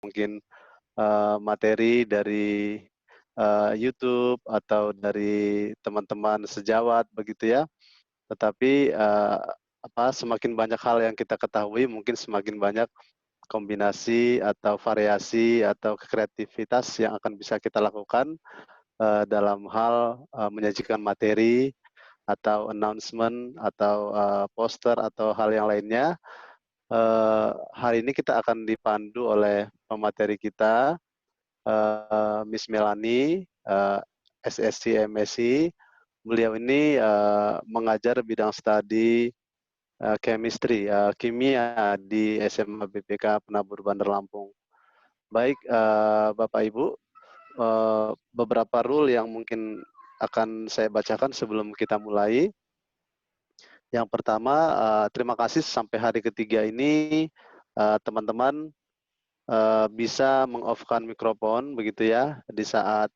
mungkin materi dari YouTube atau dari teman-teman sejawat begitu ya. Tetapi semakin banyak hal yang kita ketahui, mungkin semakin banyak kombinasi atau variasi atau kreativitas yang akan bisa kita lakukan dalam hal menyajikan materi atau announcement atau poster atau hal yang lainnya. Hari ini kita akan dipandu oleh pemateri kita, Miss Melanie, SSC MSc. Beliau ini mengajar bidang studi chemistry, kimia di SMA BPK Penabur Bandar Lampung. Baik, Bapak Ibu, beberapa rule yang mungkin akan saya bacakan sebelum kita mulai. Yang pertama, terima kasih sampai hari ketiga ini teman-teman bisa meng-off-kan mikrofon begitu ya di saat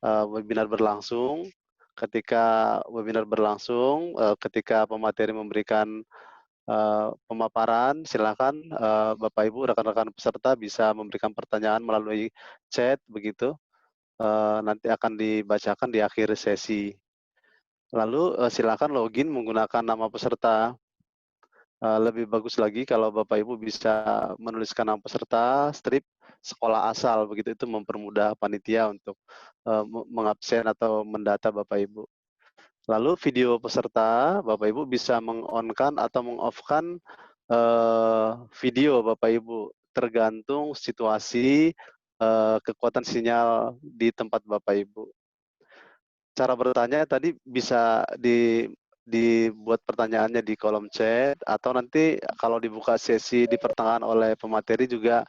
webinar berlangsung. Ketika webinar berlangsung, ketika pemateri memberikan pemaparan, silakan Bapak Ibu rekan-rekan peserta bisa memberikan pertanyaan melalui chat begitu. Nanti akan dibacakan di akhir sesi. Lalu silakan login menggunakan nama peserta. Lebih bagus lagi kalau Bapak Ibu bisa menuliskan nama peserta, strip, sekolah asal begitu, itu mempermudah panitia untuk mengabsen atau mendata Bapak Ibu. Lalu video peserta, Bapak Ibu bisa meng-on-kan atau meng-off-kan video Bapak Ibu, tergantung situasi kekuatan sinyal di tempat Bapak Ibu. Cara bertanya tadi bisa dibuat pertanyaannya di kolom chat, atau nanti kalau dibuka sesi di pertengahan oleh pemateri juga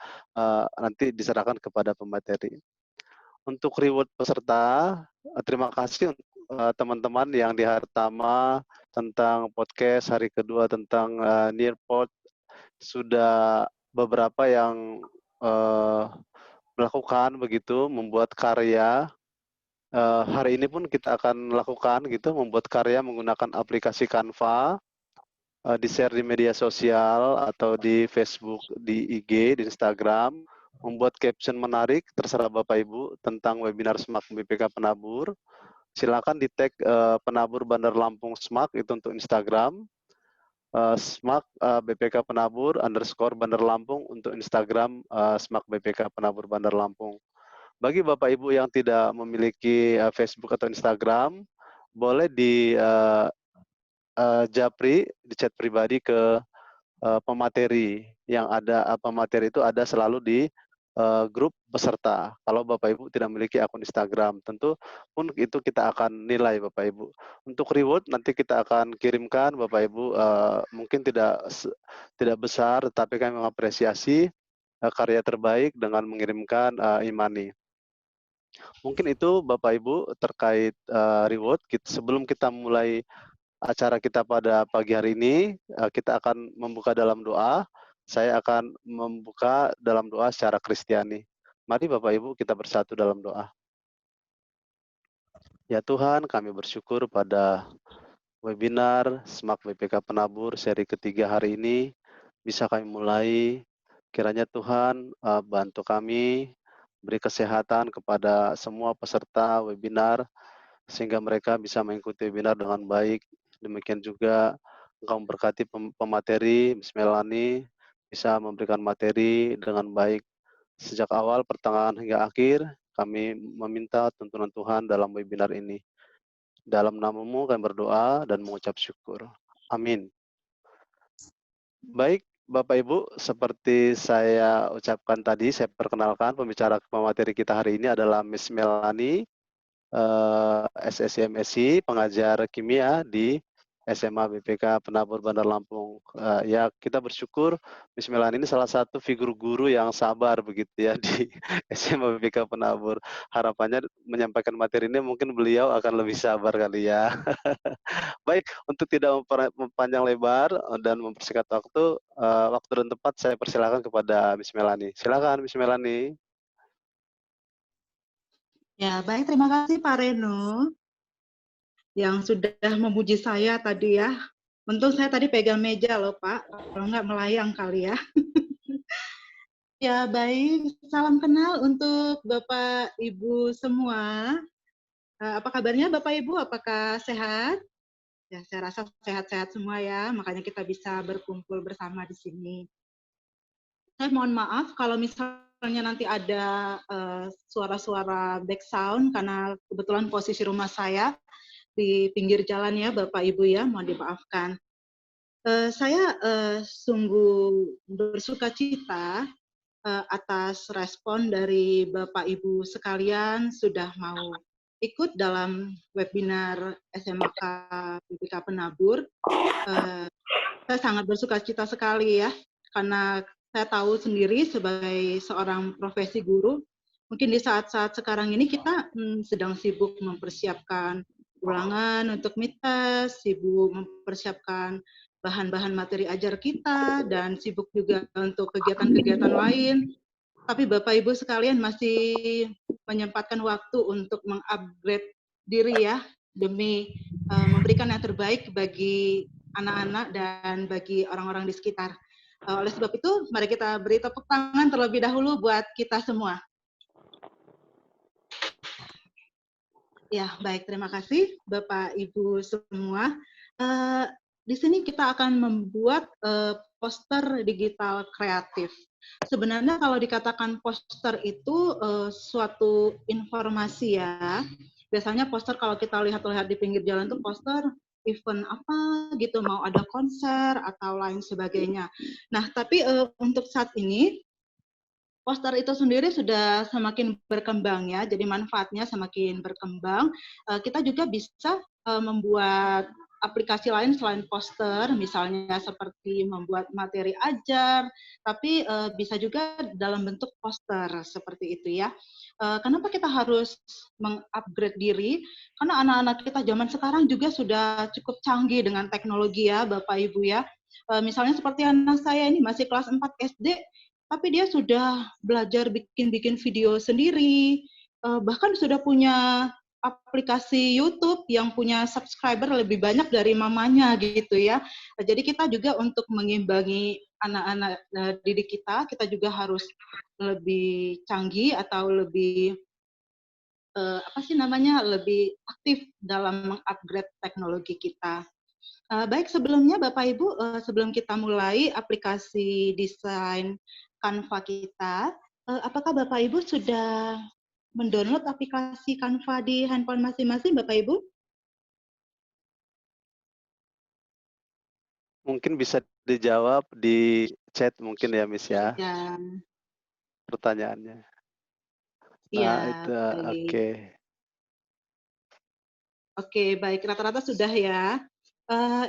nanti diserahkan kepada pemateri. Untuk reward peserta, terima kasih teman-teman yang di hari pertama tentang podcast, hari kedua tentang Nearpod, sudah beberapa yang melakukan begitu, membuat karya. Hari ini pun kita akan lakukan gitu, membuat karya menggunakan aplikasi Canva, di-share di media sosial atau di Facebook, di IG, di Instagram, membuat caption menarik, terserah Bapak Ibu, tentang webinar SMAK BPK Penabur. Silakan di-tag Penabur Bandar Lampung SMAK, itu untuk Instagram, SMAK BPK Penabur _ Bandar Lampung untuk Instagram, SMAK BPK Penabur Bandar Lampung. Bagi Bapak Ibu yang tidak memiliki Facebook atau Instagram, boleh di japri, di chat pribadi ke pemateri yang ada. Pemateri itu ada selalu di grup peserta. Kalau Bapak Ibu tidak memiliki akun Instagram, tentu pun itu kita akan nilai Bapak Ibu. Untuk reward nanti kita akan kirimkan Bapak Ibu, mungkin tidak besar, tetapi kami mengapresiasi karya terbaik dengan mengirimkan e-money. Mungkin itu Bapak Ibu terkait reward. Sebelum kita mulai acara kita pada pagi hari ini, kita akan membuka dalam doa. Saya akan membuka dalam doa secara Kristiani. Mari Bapak Ibu kita bersatu dalam doa. Ya Tuhan, kami bersyukur pada webinar SMAK BPK Penabur seri ketiga hari ini bisa kami mulai. Kiranya Tuhan bantu kami, beri kesehatan kepada semua peserta webinar, sehingga mereka bisa mengikuti webinar dengan baik. Demikian juga Engkau memberkati pemateri, Miss Melanie, bisa memberikan materi dengan baik. Sejak awal, pertengahan, hingga akhir, kami meminta tuntunan Tuhan dalam webinar ini. Dalam nama-Mu kami berdoa dan mengucap syukur. Amin. Baik, Bapak Ibu, seperti saya ucapkan tadi, saya perkenalkan pembicara pemateri kita hari ini adalah Miss Melanie, SSC MSc, pengajar kimia di SMA BPK Penabur Bandar Lampung. Ya, kita bersyukur Miss Melanie ini salah satu figur guru yang sabar begitu ya di SMA BPK Penabur. Harapannya menyampaikan materi ini mungkin beliau akan lebih sabar kali ya. Baik, untuk tidak mempanjang lebar dan mempersingkat waktu, waktu dan tempat saya persilakan kepada Miss Melanie. Silakan Miss Melanie. Ya, baik, terima kasih Pak Reno yang sudah memuji saya tadi ya. Untung saya tadi pegang meja loh Pak, kalau nggak melayang kali ya. Ya, baik. Salam kenal untuk Bapak, Ibu semua. Apa kabarnya Bapak, Ibu? Apakah sehat? Ya, saya rasa sehat-sehat semua ya, makanya kita bisa berkumpul bersama di sini. Saya mohon maaf kalau misalnya nanti ada suara-suara background karena kebetulan posisi rumah saya di pinggir jalan ya, Bapak Ibu ya, mohon dimaafkan. Saya sungguh bersuka cita atas respon dari Bapak Ibu sekalian sudah mau ikut dalam webinar SMAK PPK Penabur. Saya sangat bersuka cita sekali ya, karena saya tahu sendiri sebagai seorang profesi guru, mungkin di saat-saat sekarang ini kita sedang sibuk mempersiapkan ulangan untuk midtest, sibuk mempersiapkan bahan-bahan materi ajar kita, dan sibuk juga untuk kegiatan-kegiatan lain. Tapi Bapak Ibu sekalian masih menyempatkan waktu untuk mengupgrade diri ya, demi memberikan yang terbaik bagi anak-anak dan bagi orang-orang di sekitar. Oleh sebab itu, mari kita beri tepuk tangan terlebih dahulu buat kita semua. Ya, baik. Terima kasih Bapak Ibu semua. Di sini kita akan membuat poster digital kreatif. Sebenarnya kalau dikatakan poster itu suatu informasi ya. Biasanya poster kalau kita lihat-lihat di pinggir jalan itu poster event apa gitu, mau ada konser atau lain sebagainya. Nah, tapi untuk saat ini poster itu sendiri sudah semakin berkembang ya, jadi manfaatnya semakin berkembang. Kita juga bisa membuat aplikasi lain selain poster, misalnya seperti membuat materi ajar, tapi bisa juga dalam bentuk poster seperti itu ya. Kenapa kita harus mengupgrade diri? Karena anak-anak kita zaman sekarang juga sudah cukup canggih dengan teknologi ya, Bapak Ibu ya. Misalnya seperti anak saya ini masih kelas 4 SD, tapi dia sudah belajar bikin-bikin video sendiri, bahkan sudah punya aplikasi YouTube yang punya subscriber lebih banyak dari mamanya gitu ya. Jadi kita juga untuk mengimbangi anak-anak didik kita, kita juga harus lebih canggih atau lebih apa sih namanya, lebih aktif dalam mengupgrade teknologi kita. Baik, sebelumnya Bapak Ibu, sebelum kita mulai aplikasi desain Canva kita, apakah Bapak Ibu sudah mendownload aplikasi Canva di handphone masing-masing, Bapak Ibu? Mungkin bisa dijawab di chat mungkin ya, Miss ya, Ya, pertanyaannya. iya, Itu baik. oke. Oke, baik. Rata-rata sudah ya.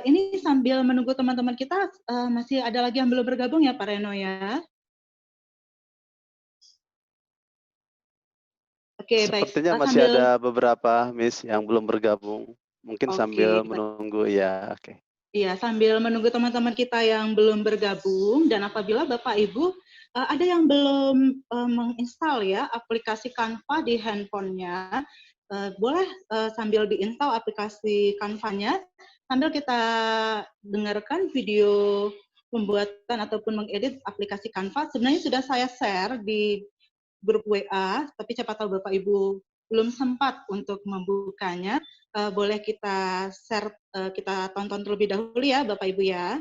Ini sambil menunggu teman-teman kita, masih ada lagi yang belum bergabung ya, Pak Reno ya? Oke, baik. Sepertinya masih Sambil ada beberapa, Miss, yang belum bergabung. Mungkin sambil oke, menunggu ya, oke. iya, sambil menunggu teman-teman kita yang belum bergabung, dan apabila Bapak Ibu ada yang belum menginstal ya aplikasi Canva di handphonenya, boleh sambil diinstal aplikasi Canva-nya, sambil kita dengarkan video pembuatan ataupun mengedit aplikasi Canva. Sebenarnya sudah saya share di grup WA, tapi siapa tahu Bapak Ibu belum sempat untuk membukanya, boleh kita share, kita tonton terlebih dahulu ya Bapak Ibu ya.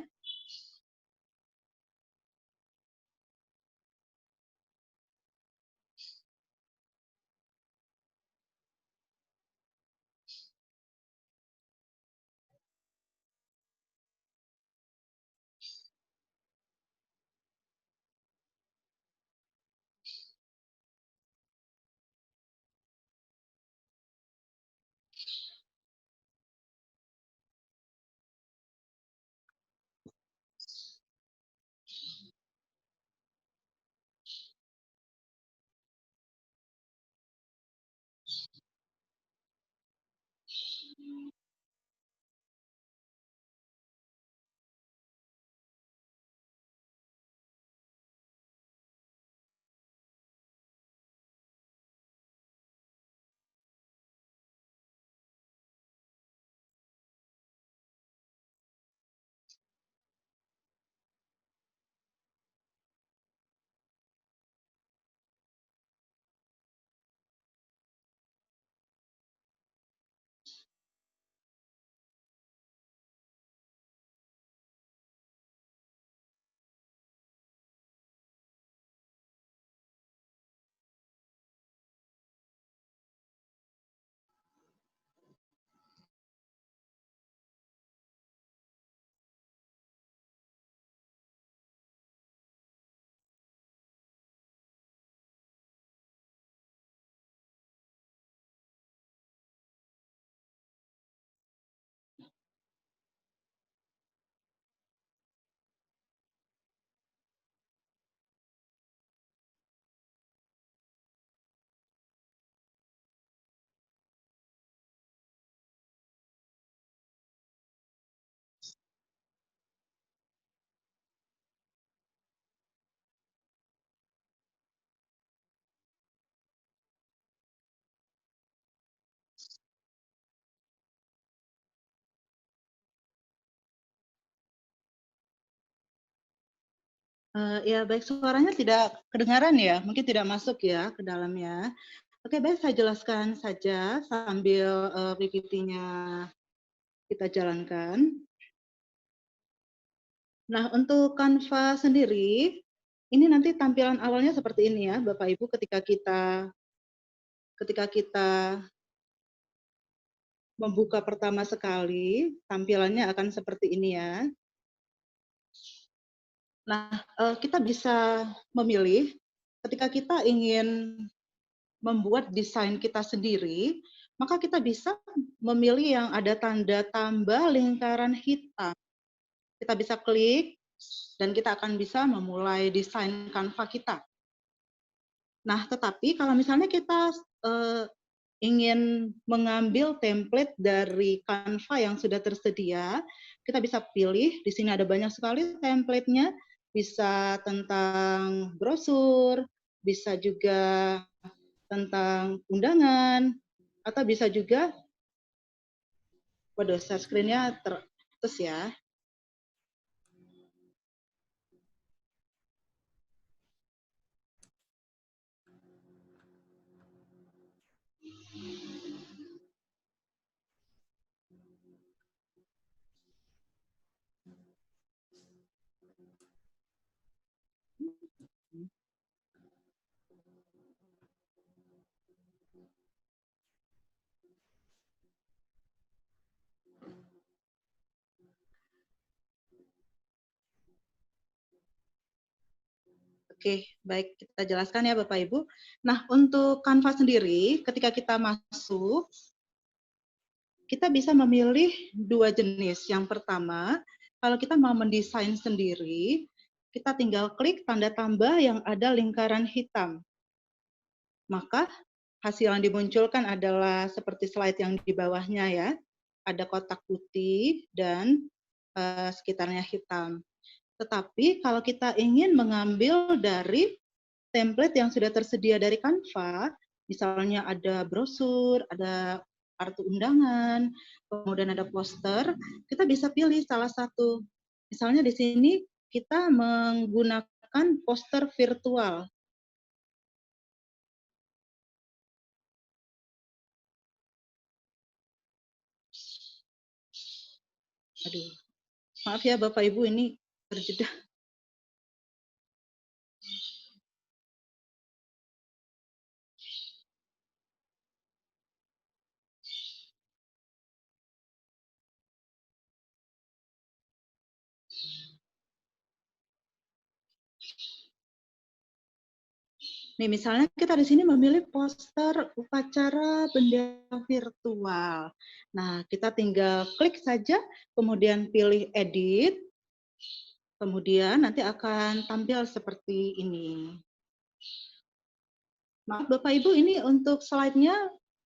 Ya baik, suaranya tidak kedengaran ya? Mungkin tidak masuk ya ke dalamnya. Oke, baik, saya jelaskan saja sambil PPT-nya kita jalankan. Nah, untuk Canva sendiri, ini nanti tampilan awalnya seperti ini ya, Bapak Ibu, ketika kita membuka pertama sekali, tampilannya akan seperti ini ya. Nah, kita bisa memilih ketika kita ingin membuat desain kita sendiri, maka kita bisa memilih yang ada tanda tambah lingkaran hitam. Kita bisa klik dan kita akan bisa memulai desain Canva kita. Nah, tetapi kalau misalnya kita ingin mengambil template dari Canva yang sudah tersedia, kita bisa pilih, di sini ada banyak sekali template-nya, bisa tentang brosur, bisa juga tentang undangan, atau bisa juga, waduh, share screen-nya terputus ya. Oke, baik, kita jelaskan ya Bapak Ibu. Nah, untuk Canva sendiri, ketika kita masuk, kita bisa memilih dua jenis. Yang pertama, kalau kita mau mendesain sendiri, kita tinggal klik tanda tambah yang ada lingkaran hitam. Maka hasil yang dimunculkan adalah seperti slide yang di bawahnya ya. Ada kotak putih dan sekitarnya hitam. Tetapi kalau kita ingin mengambil dari template yang sudah tersedia dari Canva, misalnya ada brosur, ada kartu undangan, kemudian ada poster, kita bisa pilih salah satu. Misalnya di sini kita menggunakan poster virtual. Aduh, maaf ya Bapak Ibu, ini terjeda. Nih, misalnya kita di sini memilih poster upacara bendera virtual. Nah, kita tinggal klik saja, kemudian pilih edit, kemudian nanti akan tampil seperti ini. Maaf Bapak Ibu, ini untuk slide-nya,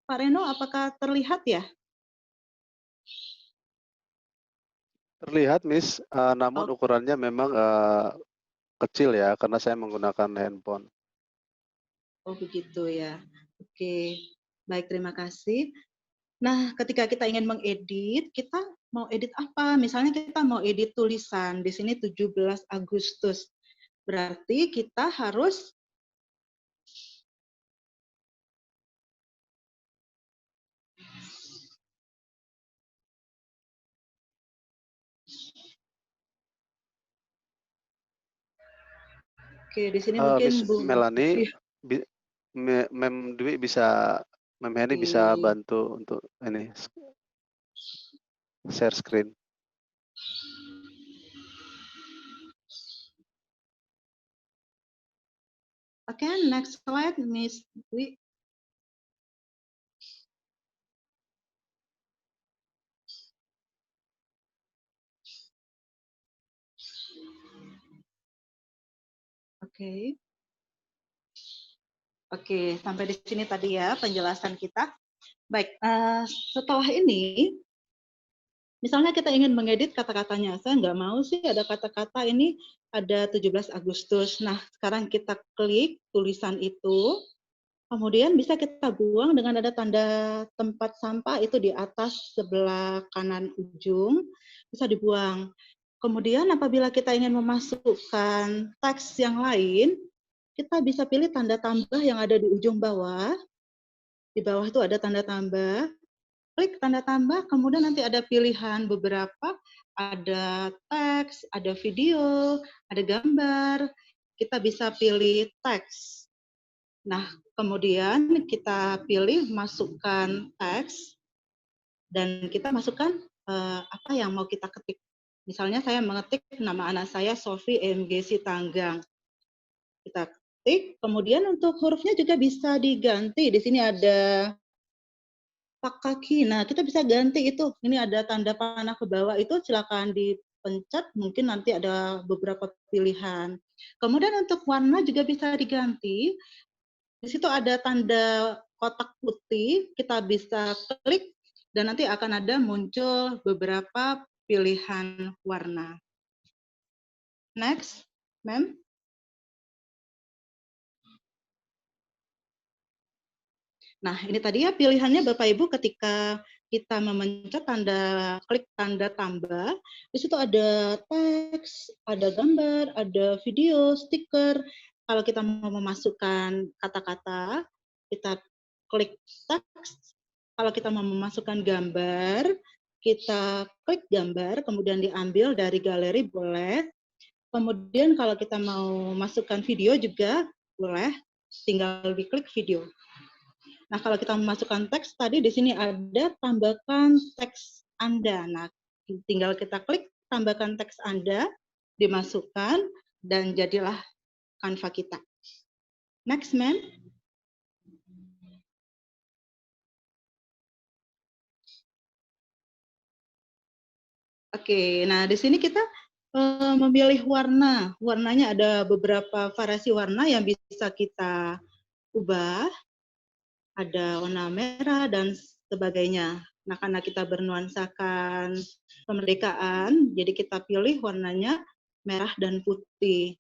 Pak Reno, apakah terlihat ya? Terlihat, Miss, namun Oh, ukurannya memang kecil ya, karena saya menggunakan handphone. oh begitu ya. Oke, baik, terima kasih. Nah, ketika kita ingin mengedit, kita mau edit apa? Misalnya kita mau edit tulisan, di sini 17 Agustus. Berarti kita harus, oke, di sini Miss mungkin Bu Melanie, Lucy. Mem Dwi bisa, Mem Henny bisa Oke. bantu untuk ini share screen. Oke, next slide, Miss Dwi. Oke. Oke, sampai di sini tadi ya penjelasan kita. Baik, setelah ini, misalnya kita ingin mengedit kata-katanya. Saya nggak mau sih ada kata-kata ini ada 17 Agustus. Nah, sekarang kita klik tulisan itu, kemudian bisa kita buang dengan ada tanda tempat sampah itu di atas sebelah kanan ujung, bisa dibuang. Kemudian apabila kita ingin memasukkan teks yang lain, kita bisa pilih tanda tambah yang ada di ujung bawah. Di bawah itu ada tanda tambah. Klik tanda tambah, kemudian nanti ada pilihan beberapa, ada teks, ada video, ada gambar. Kita bisa pilih teks. Nah, kemudian kita pilih masukkan teks, dan kita masukkan apa yang mau kita ketik. Misalnya saya mengetik nama anak saya Sofi MG Sitanggang. Kita ketik, kemudian untuk hurufnya juga bisa diganti. Di sini ada pak kaki. Nah, kita bisa ganti itu. Ini ada tanda panah ke bawah itu, silakan dipencet, mungkin nanti ada beberapa pilihan. Kemudian untuk warna juga bisa diganti. Di situ ada tanda kotak putih, kita bisa klik dan nanti akan ada muncul beberapa pilihan warna. Next, ma'am. Nah, ini tadi ya pilihannya Bapak Ibu ketika kita memencet klik tanda tambah, di situ ada teks, ada gambar, ada video, stiker. Kalau kita mau memasukkan kata-kata, kita klik teks. Kalau kita mau memasukkan gambar, kita klik gambar, kemudian diambil dari galeri boleh. Kemudian kalau kita mau masukkan video juga boleh, tinggal diklik video. Nah, kalau kita memasukkan teks tadi di sini ada tambahkan teks Anda. Nah, tinggal kita klik tambahkan teks Anda, dimasukkan dan jadilah Canva kita. Next, ma'am. Oke, nah di sini kita memilih warna. Warnanya ada beberapa variasi warna yang bisa kita ubah. Ada warna merah dan sebagainya. Nah, karena kita bernuansakan kemerdekaan, jadi kita pilih warnanya merah dan putih.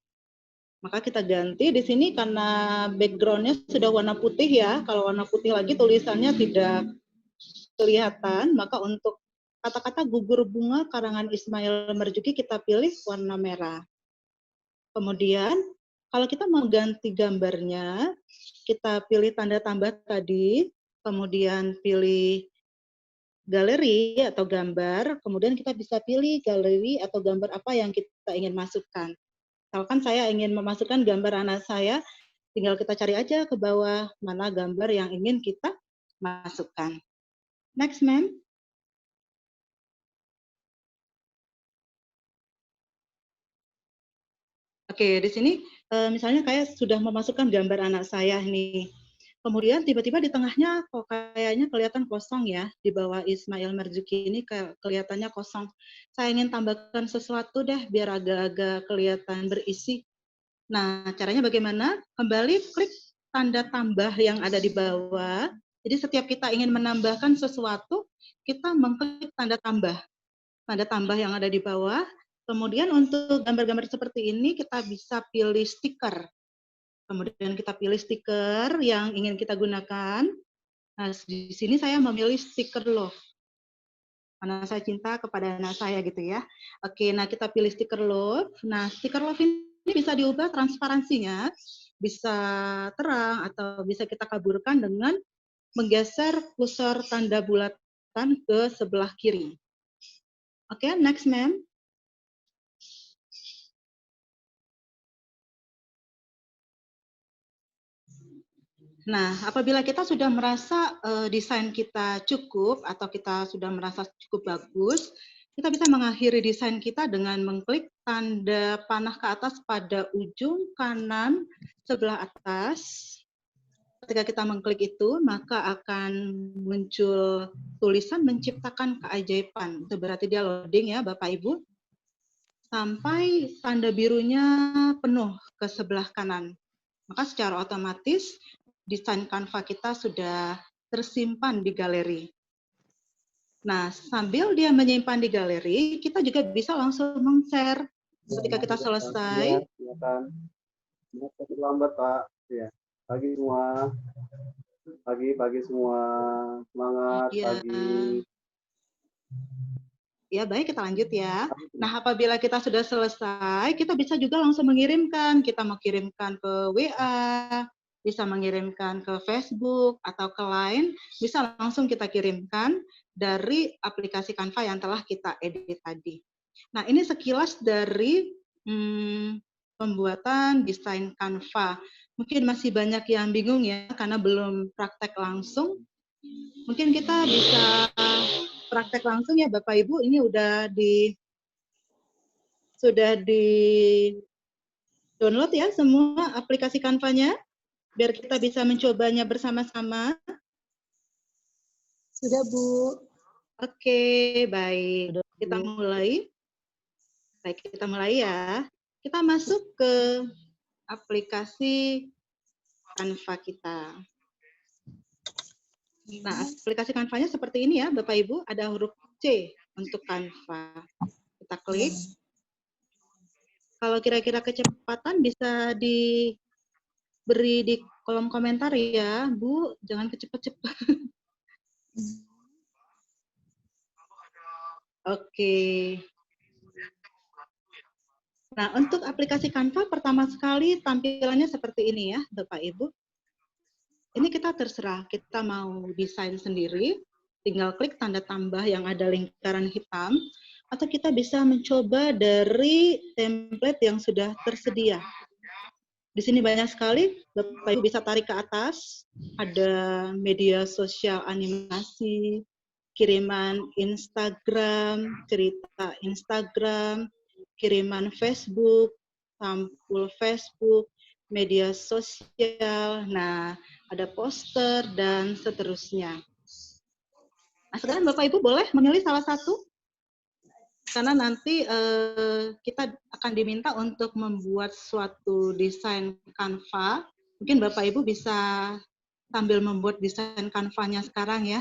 Maka kita ganti di sini karena background-nya sudah warna putih ya. Kalau warna putih lagi tulisannya tidak kelihatan, maka untuk kata-kata gugur bunga karangan Ismail Marzuki kita pilih warna merah. Kemudian kalau kita mau ganti gambarnya, kita pilih tanda tambah tadi, kemudian pilih galeri atau gambar, kemudian kita bisa pilih galeri atau gambar apa yang kita ingin masukkan. Misalkan saya ingin memasukkan gambar anak saya, tinggal kita cari aja ke bawah mana gambar yang ingin kita masukkan. Next, ma'am. Oke, di sini misalnya kayak sudah memasukkan gambar anak saya nih. Kemudian tiba-tiba di tengahnya kok kayaknya kelihatan kosong ya, di bawah Ismail Marzuki ini kelihatannya kosong. Saya ingin tambahkan sesuatu deh biar agak-agak kelihatan berisi. Nah, caranya bagaimana? Kembali klik tanda tambah yang ada di bawah. Jadi setiap kita ingin menambahkan sesuatu, kita mengklik tanda tambah. Tanda tambah yang ada di bawah. Kemudian untuk gambar-gambar seperti ini kita bisa pilih stiker. Kemudian kita pilih stiker yang ingin kita gunakan. Nah, di sini saya memilih stiker love. Karena saya cinta kepada anak saya gitu ya. Oke, nah kita pilih stiker love. Nah, stiker love ini bisa diubah transparansinya, bisa terang atau bisa kita kaburkan dengan menggeser kursor tanda bulatan ke sebelah kiri. Oke, next ma'am. Nah, apabila kita sudah merasa desain kita cukup atau kita sudah merasa cukup bagus, kita bisa mengakhiri desain kita dengan mengklik tanda panah ke atas pada ujung kanan sebelah atas. Ketika kita mengklik itu, maka akan muncul tulisan menciptakan keajaiban. Itu berarti dia loading ya, Bapak Ibu. Sampai tanda birunya penuh ke sebelah kanan. Maka secara otomatis desain Canva kita sudah tersimpan di galeri. Nah, sambil dia menyimpan di galeri, kita juga bisa langsung men-share. Ketika kita selesai. Lambat, Pak. Ya. Pagi semua. Pagi semua. Semangat Ya. pagi. Ya, baik, kita lanjut ya. Nah, apabila kita sudah selesai, kita bisa juga langsung mengirimkan. Kita mau kirimkan ke WA, bisa mengirimkan ke Facebook, atau ke Line, bisa langsung kita kirimkan dari aplikasi Canva yang telah kita edit tadi. Nah, ini sekilas dari pembuatan desain Canva. Mungkin masih banyak yang bingung ya, karena belum praktek langsung. Mungkin kita bisa praktek langsung ya Bapak Ibu. Ini sudah di download ya semua aplikasi Canva-nya, biar kita bisa mencobanya bersama-sama. Sudah, Bu. Oke, baik. Kita mulai. Baik, kita mulai ya. Kita masuk ke aplikasi Canva kita. Nah, aplikasi Canva-nya seperti ini ya, Bapak Ibu. Ada huruf C untuk Canva. Kita klik. Kalau kira-kira kecepatan bisa diberi di kolom komentar ya, Bu. Jangan kecepet-cepet. Oke. Nah, untuk aplikasi Canva pertama sekali tampilannya seperti ini ya, Bapak Ibu. Ini kita terserah, kita mau desain sendiri, tinggal klik tanda tambah yang ada lingkaran hitam, atau kita bisa mencoba dari template yang sudah tersedia. Di sini banyak sekali, Bapak Ibu bisa tarik ke atas, ada media sosial animasi, kiriman Instagram, cerita Instagram, kiriman Facebook, sampul Facebook, media sosial, nah ada poster, dan seterusnya. Nah, sekarang Bapak Ibu boleh memilih salah satu, karena nanti kita akan diminta untuk membuat suatu desain Canva. Mungkin Bapak Ibu bisa sambil membuat desain Canva-nya sekarang ya.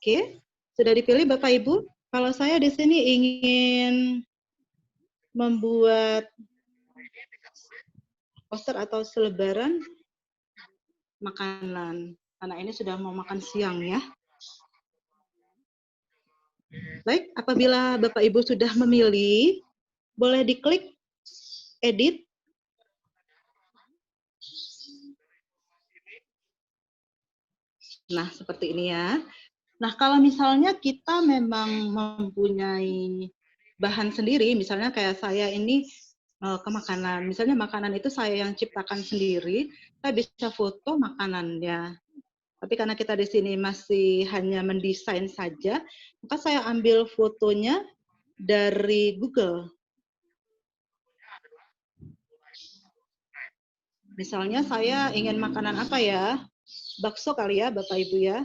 Oke, sudah dipilih Bapak Ibu. Kalau saya di sini ingin membuat poster atau selebaran makanan. Karena ini sudah mau makan siang ya. Baik, apabila Bapak Ibu sudah memilih, boleh diklik edit. Nah, seperti ini ya. Nah, kalau misalnya kita memang mempunyai bahan sendiri, misalnya kayak saya ini ke makanan, misalnya makanan itu saya yang ciptakan sendiri, saya bisa foto makanannya. Tapi karena kita di sini masih hanya mendesain saja, maka saya ambil fotonya dari Google. Misalnya saya ingin makanan apa ya? Bakso kali ya, Bapak Ibu ya.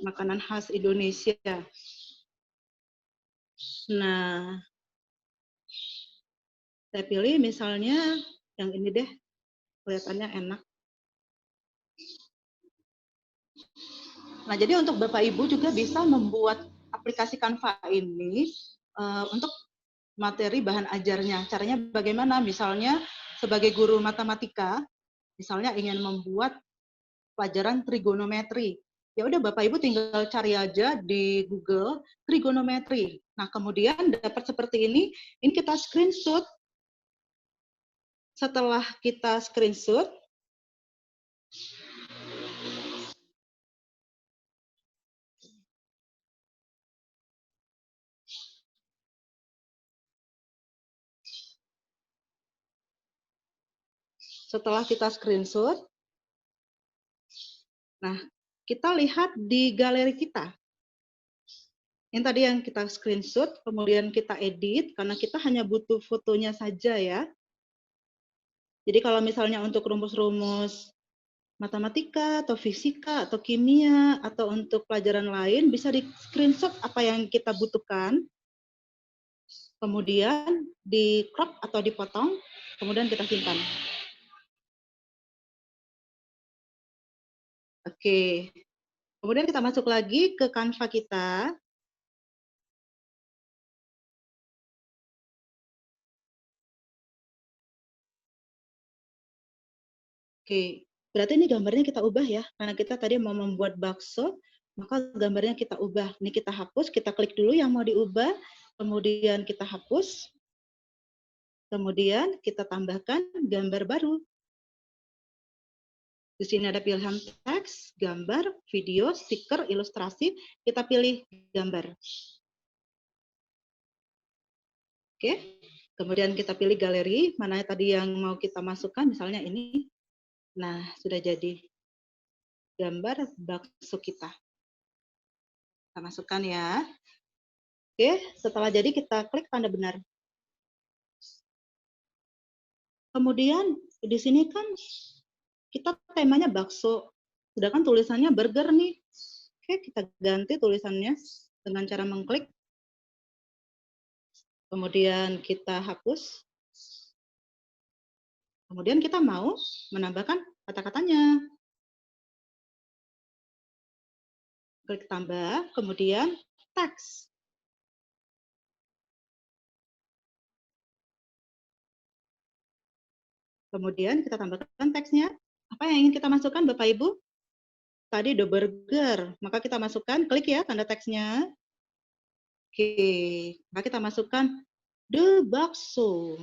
Makanan khas Indonesia. Nah, saya pilih misalnya yang ini deh, kelihatannya enak. Nah, jadi untuk Bapak Ibu juga bisa membuat aplikasi Canva ini untuk materi bahan ajarnya. Caranya bagaimana? Misalnya sebagai guru matematika, misalnya ingin membuat pelajaran trigonometri. Ya udah Bapak Ibu tinggal cari aja di Google trigonometri. Nah, kemudian dapat seperti ini kita screenshot. Setelah kita screenshot, nah kita lihat di galeri kita. Yang tadi yang kita screenshot, kemudian kita edit, karena kita hanya butuh fotonya saja ya. Jadi kalau misalnya untuk rumus-rumus matematika, atau fisika, atau kimia, atau untuk pelajaran lain, bisa di screenshot apa yang kita butuhkan, kemudian di crop atau dipotong, kemudian kita simpan. Oke, kemudian kita masuk lagi ke Canva kita. Oke, berarti ini gambarnya kita ubah ya, karena kita tadi mau membuat bakso, maka gambarnya kita ubah. Ini kita hapus, kita klik dulu yang mau diubah, kemudian kita hapus, kemudian kita tambahkan gambar baru. Di sini ada pilihan teks, gambar, video, stiker, ilustrasi. Kita pilih gambar. Oke. Kemudian kita pilih galeri, mana tadi yang mau kita masukkan, misalnya ini. Nah, sudah jadi gambar bakso kita. Kita masukkan ya. Oke, setelah jadi kita klik tanda benar. Kemudian di sini kan kita temanya bakso, sedangkan tulisannya burger nih. Oke, kita ganti tulisannya dengan cara mengklik. Kemudian kita hapus. Kemudian kita mau menambahkan kata-katanya. Klik tambah, kemudian teks. Kemudian kita tambahkan teksnya. Apa yang ingin kita masukkan Bapak Ibu? Tadi the burger, maka kita masukkan, klik ya tanda teksnya. Oke, maka kita masukkan the bakso.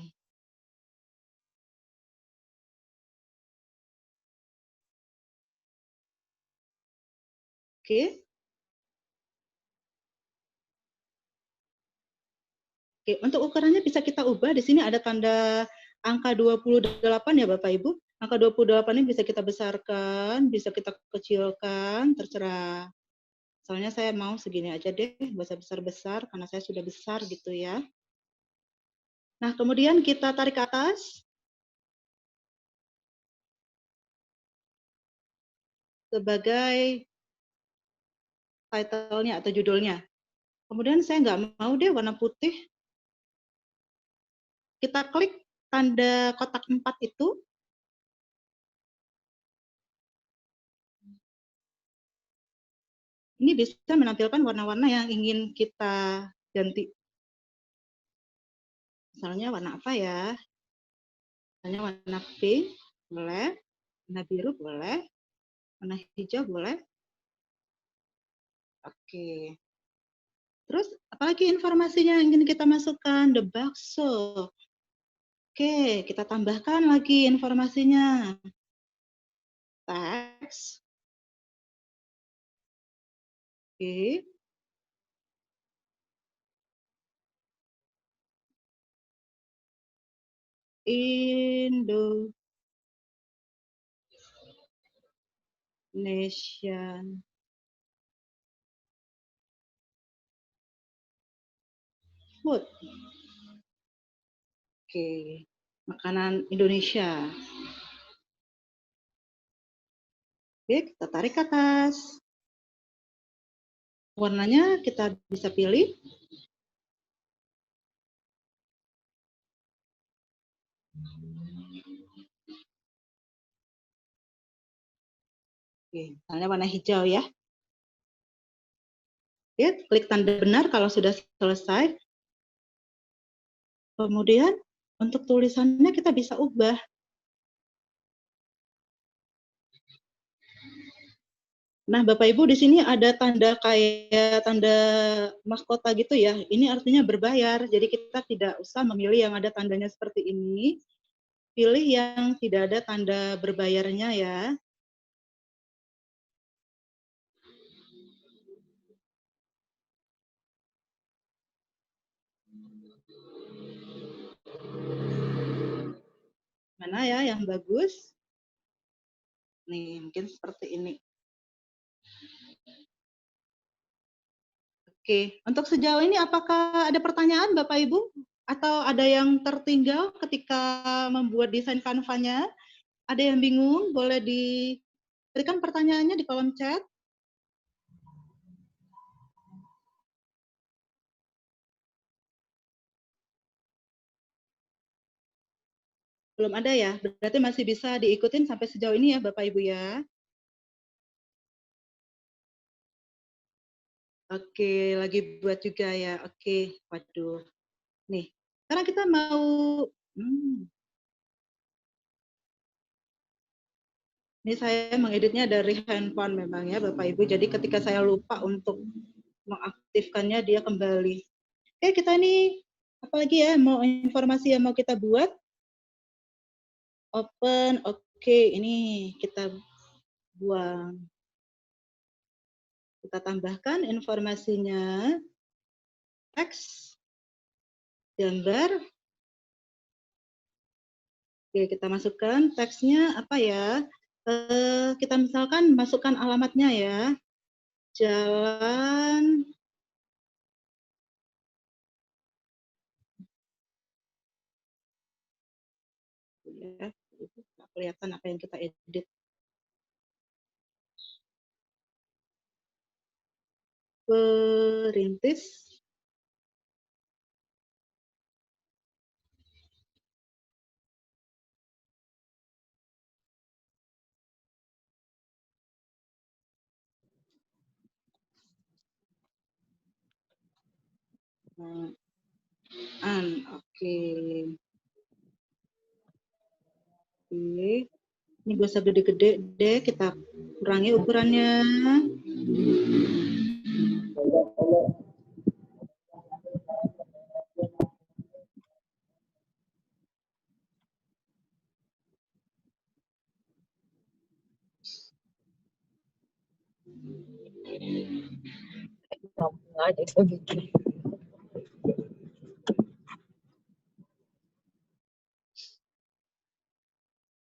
Oke. Oke, untuk ukurannya bisa kita ubah. Di sini ada tanda angka 28 ya Bapak Ibu. Angka 28 ini bisa kita besarkan, bisa kita kecilkan, terserah. Soalnya saya mau segini aja deh, nggak usah besar-besar karena saya sudah besar gitu ya. Nah, kemudian kita tarik ke atas sebagai title-nya atau judulnya. Kemudian saya nggak mau deh warna putih. Kita klik tanda kotak 4 itu. Ini bisa menampilkan warna-warna yang ingin kita ganti. Misalnya warna apa ya? Misalnya warna pink, boleh. Warna biru, boleh. Warna hijau, boleh. Oke. Terus, apalagi informasinya yang ingin kita masukkan? The bakso. Oke, kita tambahkan lagi informasinya. Teks. Oke. Indonesian food. Oke, makanan Indonesia. Oke, kita tarik ke atas. Warnanya kita bisa pilih. Oke, misalnya warna hijau ya. Oke, klik tanda benar kalau sudah selesai. Kemudian untuk tulisannya kita bisa ubah. Nah, Bapak Ibu di sini ada tanda kayak tanda mahkota gitu ya. Ini artinya berbayar. Jadi kita tidak usah memilih yang ada tandanya seperti ini. Pilih yang tidak ada tanda berbayarnya ya. Mana ya yang bagus? Nih, mungkin seperti ini. Oke, untuk sejauh ini apakah ada pertanyaan Bapak Ibu? Atau ada yang tertinggal ketika membuat desain Canva-nya? Ada yang bingung? Boleh diberikan pertanyaannya di kolom chat. Belum ada ya? Berarti masih bisa diikutin sampai sejauh ini ya Bapak Ibu ya. Oke, lagi buat juga ya. Oke, waduh. Nih, sekarang kita mau Ini saya mengeditnya dari handphone memang ya Bapak Ibu. Jadi ketika saya lupa untuk mengaktifkannya dia kembali. Oke, kita ini apa lagi ya mau informasi yang mau kita buat? Open, oke, ini kita buang. Kita tambahkan informasinya, teks, gambar. Oke, kita masukkan teksnya apa ya? Kita misalkan masukkan alamatnya ya. Jalan ya, itu nggak kelihatan apa yang kita edit. Perintis. Oke. Oke. Ini gak usah gede-gede deh, kita kurangi ukurannya.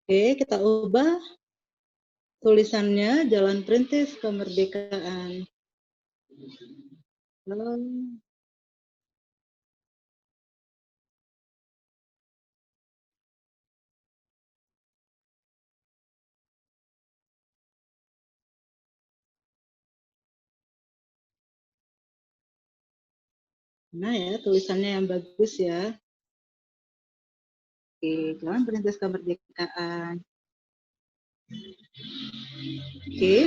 Oke, kita ubah tulisannya Jalan Perintis Kemerdekaan. Nah ya, tulisannya yang bagus ya. Oke, Jalan Perintis Kemerdekaan. Oke.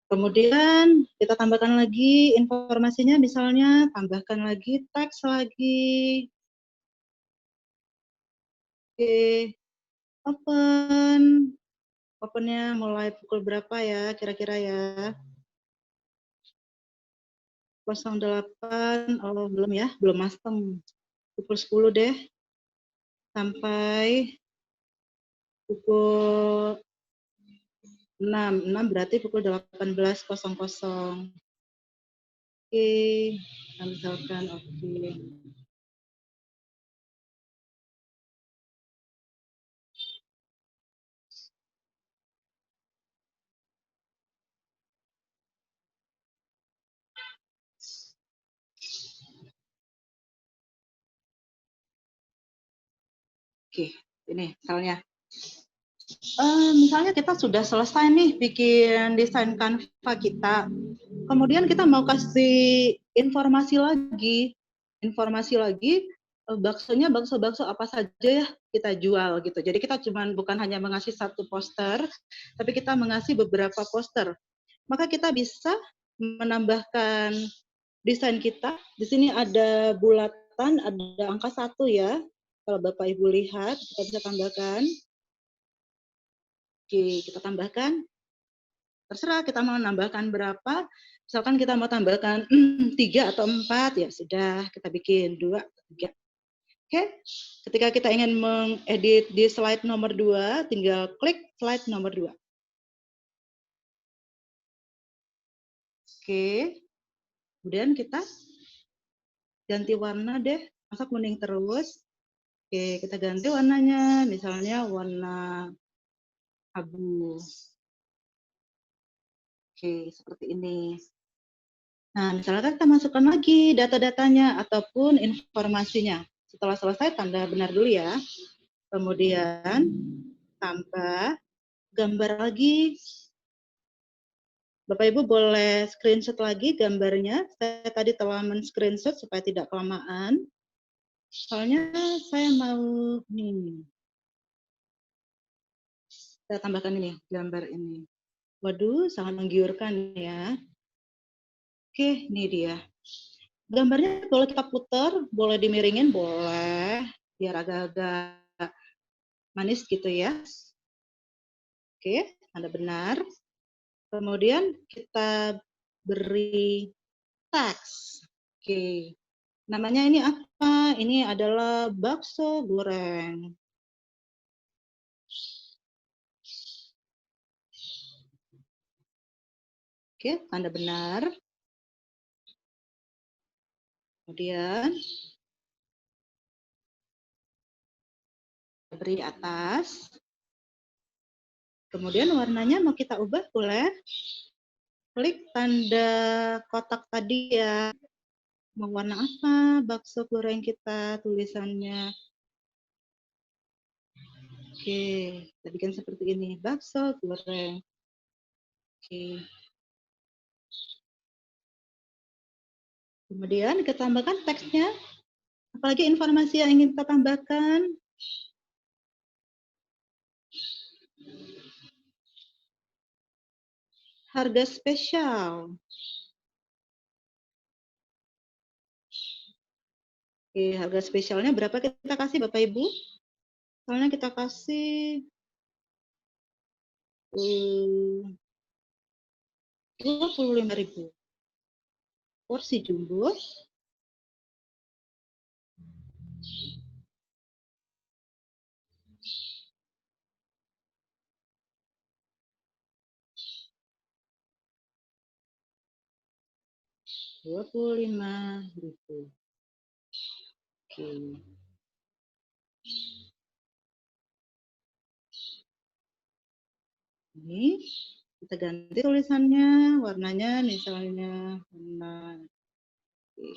Kemudian kita tambahkan lagi informasinya, misalnya tambahkan lagi teks lagi. Oke, open. Opennya mulai pukul berapa ya, kira-kira ya? 08, oh belum ya, belum masem. Pukul 10 deh. Sampai pukul 6. 6 berarti pukul 18.00. Oke, kita misalkan oke. Oke, ini misalnya. Misalnya kita sudah selesai nih bikin desain Canva kita. Kemudian kita mau kasih informasi lagi. Baksonya bakso-bakso apa saja ya kita jual gitu. Jadi kita bukan hanya mengasih satu poster, tapi kita mengasih beberapa poster. Maka kita bisa menambahkan desain kita. Di sini ada bulatan, ada angka 1 ya. Kalau Bapak Ibu lihat, kita bisa tambahkan. Oke, kita tambahkan. Terserah kita mau nambahkan berapa. Misalkan kita mau tambahkan 3 atau 4, ya sudah, kita bikin 2 atau 3. Oke, ketika kita ingin mengedit di slide nomor 2, tinggal klik slide nomor 2. Oke, kemudian kita ganti warna deh, masa kuning terus. Oke, kita ganti warnanya, misalnya warna abu. Oke, seperti ini. Nah, misalkan kita masukkan lagi data-datanya ataupun informasinya. Setelah selesai, tanda benar dulu ya. Kemudian, tambah gambar lagi. Bapak Ibu boleh screenshot lagi gambarnya. Saya tadi telah men-screenshot supaya tidak kelamaan. Soalnya saya mau nih. Saya tambahkan ini, gambar ini. Waduh, sangat menggiurkan ya. Oke, ini dia. Gambarnya boleh kita putar, boleh dimiringin, boleh. Biar agak-agak manis gitu ya. Oke, Anda benar. Kemudian kita beri teks. Oke. Namanya ini apa? Ini adalah bakso goreng. Oke, tanda benar. Kemudian beri atas. Kemudian warnanya mau kita ubah boleh. Klik tanda kotak tadi ya. Mau warna apa bakso goreng kita tulisannya. Oke, kita bikin seperti ini. Bakso goreng. Oke. Kemudian kita tambahkan teksnya. Apalagi informasi yang ingin kita tambahkan. Harga spesial. Oke, harga spesialnya berapa kita kasih Bapak Ibu? Soalnya kita kasih 25.000. Porsi jumbo. Rp25.000. Oke. Ini kita ganti tulisannya, warnanya misalnya warna. Oke.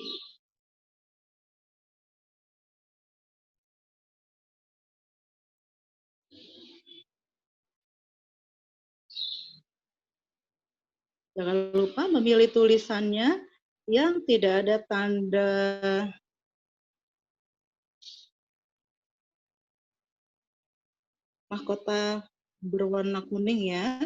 Jangan lupa memilih tulisannya yang tidak ada tanda mahkota berwarna kuning ya.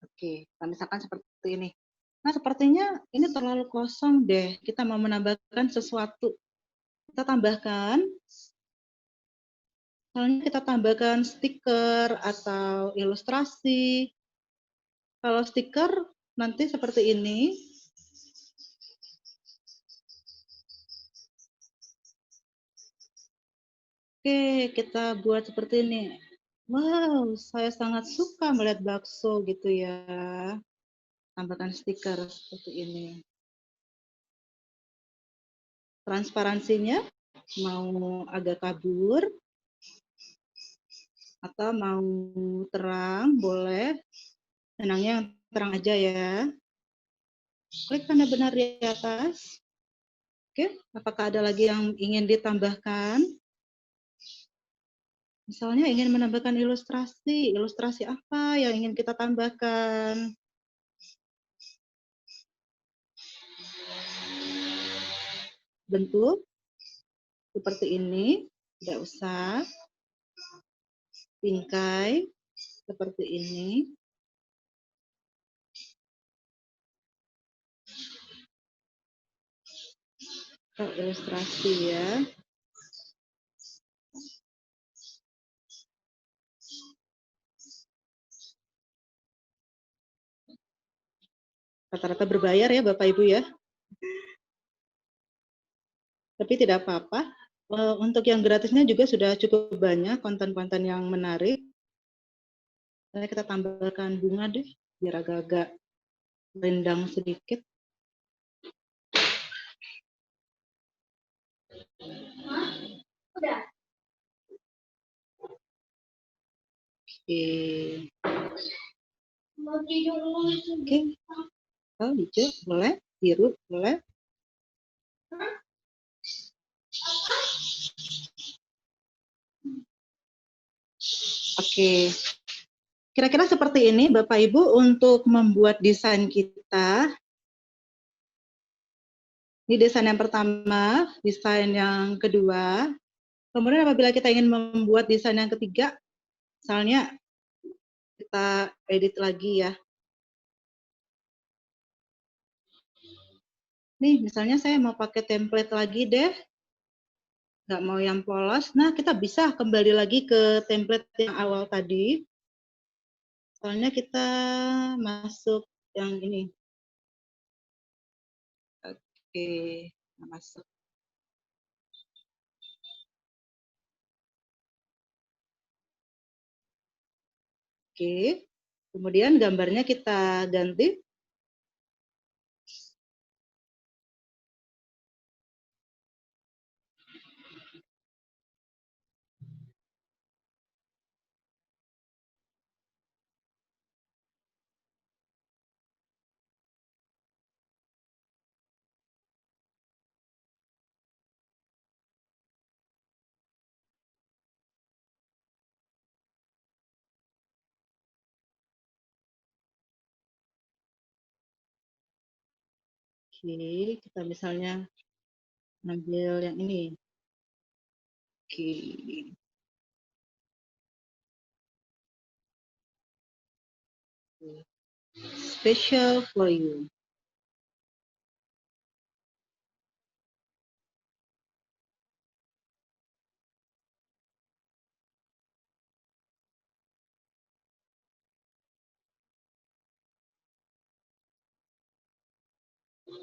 Oke, misalkan seperti ini. Nah, sepertinya ini terlalu kosong deh. Kita mau menambahkan sesuatu. Kita tambahkan, misalnya kita tambahkan stiker atau ilustrasi. Kalau stiker nanti seperti ini. Oke, kita buat seperti ini. Wow, saya sangat suka melihat bakso gitu ya. Tambahkan stiker seperti ini. Transparansinya mau agak kabur atau mau terang, boleh. Senangnya yang terang aja ya. Klik tanda benar di atas. Oke, apakah ada lagi yang ingin ditambahkan? Misalnya ingin menambahkan ilustrasi. Ilustrasi apa yang ingin kita tambahkan? Bentuk seperti ini, tidak usah. Bingkai seperti ini. Ilustrasi ya. Rata-rata berbayar ya Bapak Ibu ya. Tapi tidak apa-apa. Untuk yang gratisnya juga sudah cukup banyak konten-konten yang menarik. Kita tambahkan bunga deh, biar agak-agak rindang sedikit. Oke. Oke. Oh, hijau boleh, biru boleh. Oke. Kira-kira seperti ini Bapak Ibu untuk membuat desain kita. Ini desain yang pertama, desain yang kedua. Kemudian apabila kita ingin membuat desain yang ketiga, misalnya kita edit lagi ya. Nih, misalnya saya mau pakai template lagi deh. nggak mau yang polos. Nah, kita bisa kembali lagi ke template yang awal tadi. Soalnya kita masuk yang ini. Oke, masuk. Oke, kemudian gambarnya kita ganti. Oke, kita misalnya ambil yang ini. Oke. Special for you.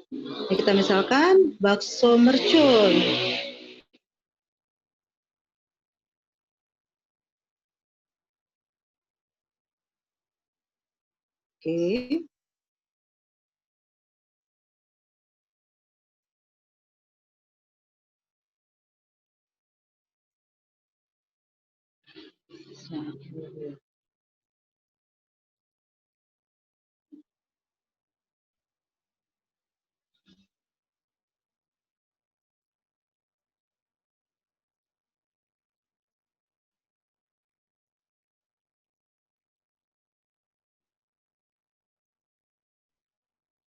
Nah, kita misalkan bakso mercon. Oke.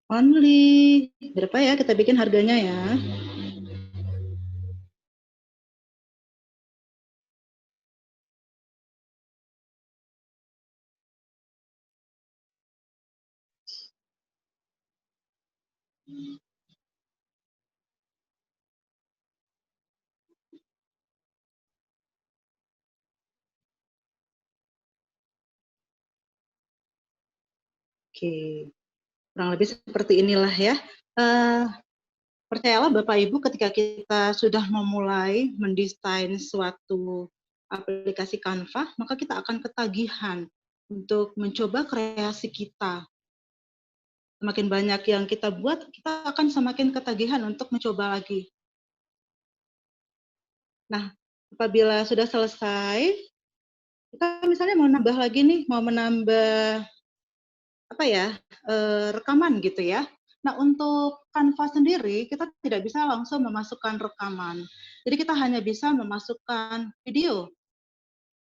Only berapa ya kita bikin harganya ya? Oke, kurang lebih seperti inilah ya. Percayalah Bapak Ibu, ketika kita sudah memulai mendesain suatu aplikasi Canva, maka kita akan ketagihan untuk mencoba kreasi kita. Semakin banyak yang kita buat, kita akan semakin ketagihan untuk mencoba lagi. Nah, apabila sudah selesai, kita misalnya mau nambah lagi nih, mau menambah apa ya, rekaman gitu ya. Nah, untuk Canva sendiri, kita tidak bisa langsung memasukkan rekaman. Jadi kita hanya bisa memasukkan video.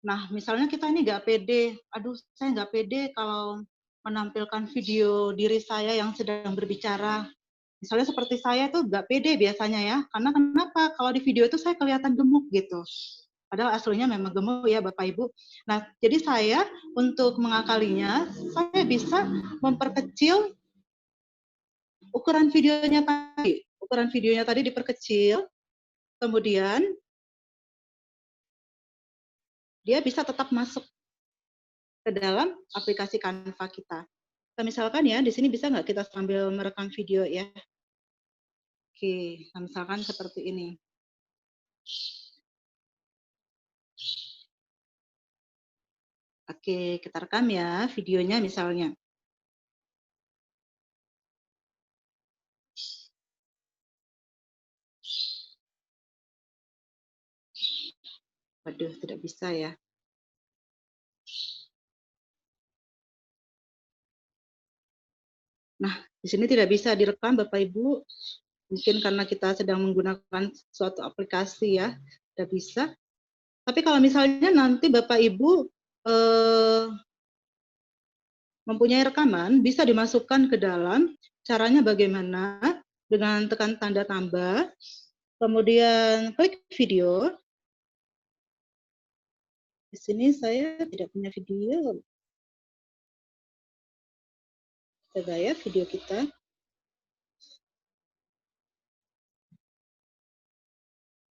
Nah, misalnya kita ini nggak pede, aduh saya nggak pede kalau menampilkan video diri saya yang sedang berbicara. Misalnya seperti saya tuh nggak pede biasanya ya, karena kenapa? Kalau di video itu saya kelihatan gemuk gitu. Padahal aslinya memang gemuk ya Bapak Ibu. Nah, jadi saya untuk mengakalinya, saya bisa memperkecil ukuran videonya tadi. Ukuran videonya tadi diperkecil, kemudian dia bisa tetap masuk ke dalam aplikasi Canva kita. Nah, misalkan ya, di sini bisa nggak kita sambil merekam video ya? Oke, nah misalkan seperti ini. Oke, kita rekam ya videonya misalnya. Waduh, tidak bisa ya. Nah, di sini tidak bisa direkam Bapak Ibu. Mungkin karena kita sedang menggunakan suatu aplikasi ya, tidak bisa. Tapi kalau misalnya nanti Bapak Ibu mempunyai rekaman, bisa dimasukkan ke dalam. Caranya bagaimana? Dengan tekan tanda tambah, kemudian klik video. Di sini saya tidak punya video. Coba ya video kita.